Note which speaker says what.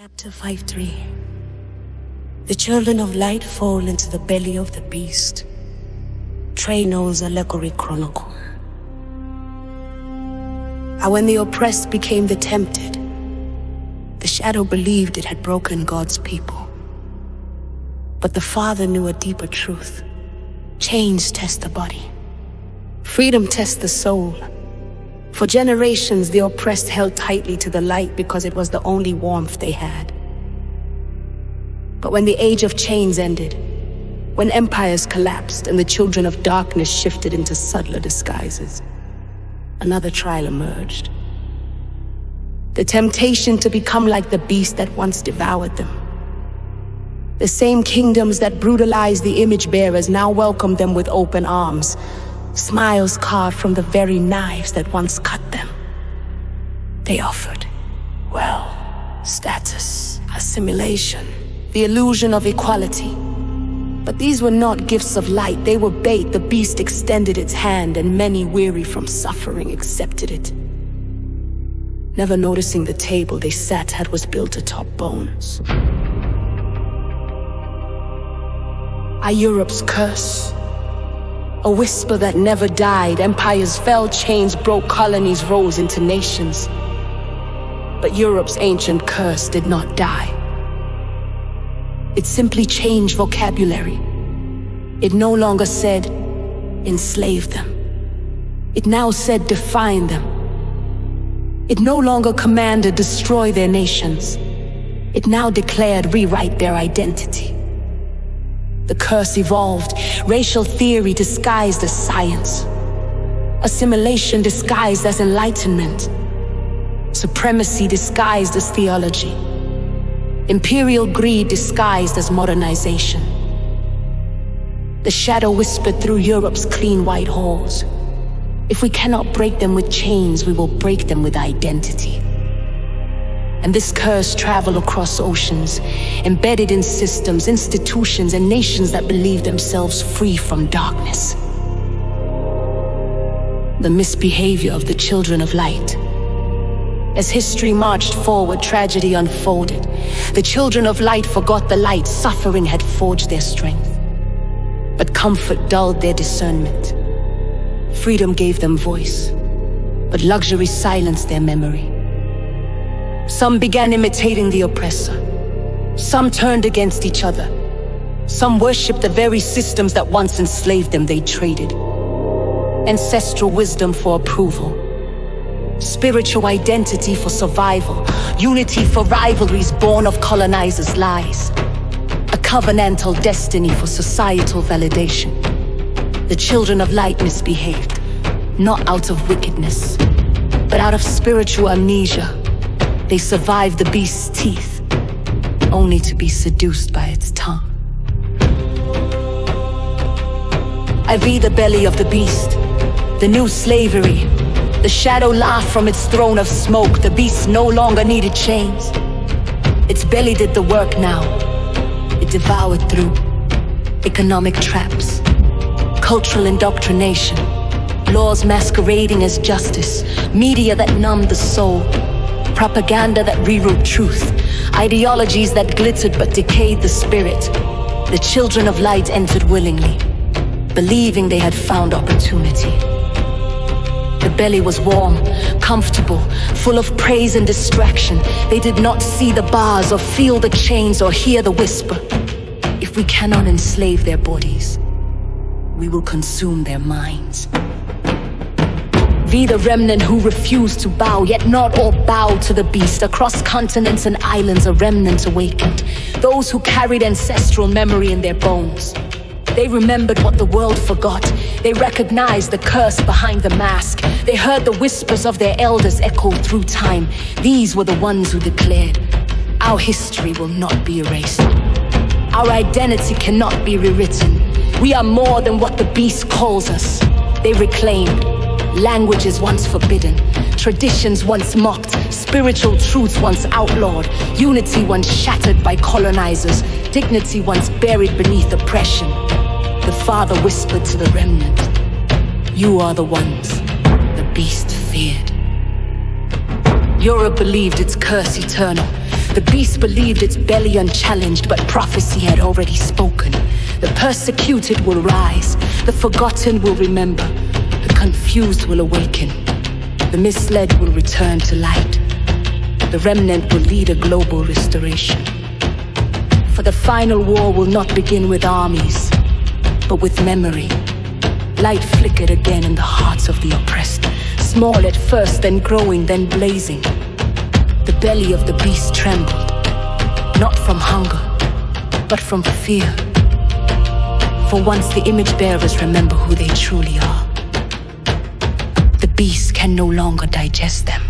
Speaker 1: Chapter 5:3. The children of light fall into the belly of the beast. Trey Knowles Allegory Chronicles. And when the oppressed became the tempted, the shadow believed it had broken God's people. But the Father knew a deeper truth. Chains test the body. Freedom tests the soul. For generations, the oppressed held tightly to the light because it was the only warmth they had. But when the age of chains ended, when empires collapsed and the children of darkness shifted into subtler disguises, another trial emerged. The temptation to become like the beast that once devoured them. The same kingdoms that brutalized the image bearers now welcomed them with open arms, smiles carved from the very knives that once cut them. They offered, status, assimilation, the illusion of equality. But these were not gifts of light, they were bait. The beast extended its hand, and many, weary from suffering, accepted it. Never noticing the table they sat at was built atop bones. Are Europe's curse? A whisper that never died. Empires fell, chains broke, colonies rose into nations. But Europe's ancient curse did not die. It simply changed vocabulary. It no longer said, enslave them. It now said, define them. It no longer commanded, destroy their nations. It now declared, rewrite their identity. The curse evolved, racial theory disguised as science, assimilation disguised as enlightenment, supremacy disguised as theology, imperial greed disguised as modernization. The shadow whispered through Europe's clean white halls, if we cannot break them with chains, we will break them with identity. And this curse traveled across oceans, embedded in systems, institutions, and nations that believed themselves free from darkness. The misbehavior of the children of light. As history marched forward, tragedy unfolded. The children of light forgot the light. Suffering had forged their strength. But comfort dulled their discernment. Freedom gave them voice, but luxury silenced their memory. Some began imitating the oppressor. Some turned against each other. Some worshipped the very systems that once enslaved them. They traded ancestral wisdom for approval, spiritual identity for survival, unity for rivalries born of colonizers' lies, a covenantal destiny for societal validation. The children of light misbehaved, not out of wickedness, but out of spiritual amnesia. They survived the beast's teeth, only to be seduced by its tongue. I read the belly of the beast, the new slavery. The shadow laughed from its throne of smoke. The beast no longer needed chains. Its belly did the work now. It devoured through economic traps, cultural indoctrination, laws masquerading as justice, media that numbed the soul, propaganda that rewrote truth, ideologies that glittered but decayed the spirit. The children of light entered willingly, believing they had found opportunity. The belly was warm, comfortable, full of praise and distraction. They did not see the bars or feel the chains or hear the whisper. If we cannot enslave their bodies, we will consume their minds. Be the remnant who refused to bow, yet not all bowed to the beast. Across continents and islands, a remnant awakened. Those who carried ancestral memory in their bones. They remembered what the world forgot. They recognized the curse behind the mask. They heard the whispers of their elders echo through time. These were the ones who declared, our history will not be erased. Our identity cannot be rewritten. We are more than what the beast calls us. They reclaimed languages once forbidden, traditions once mocked, spiritual truths once outlawed, unity once shattered by colonizers, dignity once buried beneath oppression. The Father whispered to the remnant, you are the ones the beast feared. Europe believed its curse eternal. The beast believed its belly unchallenged, but prophecy had already spoken. The persecuted will rise, the forgotten will remember, the confused will awaken, the misled will return to light. The remnant will lead a global restoration. For the final war will not begin with armies, but with memory. Light flickered again in the hearts of the oppressed, small at first, then growing, then blazing. The belly of the beast trembled, not from hunger, but from fear. For once the image bearers remember who they truly are, the beast can no longer digest them.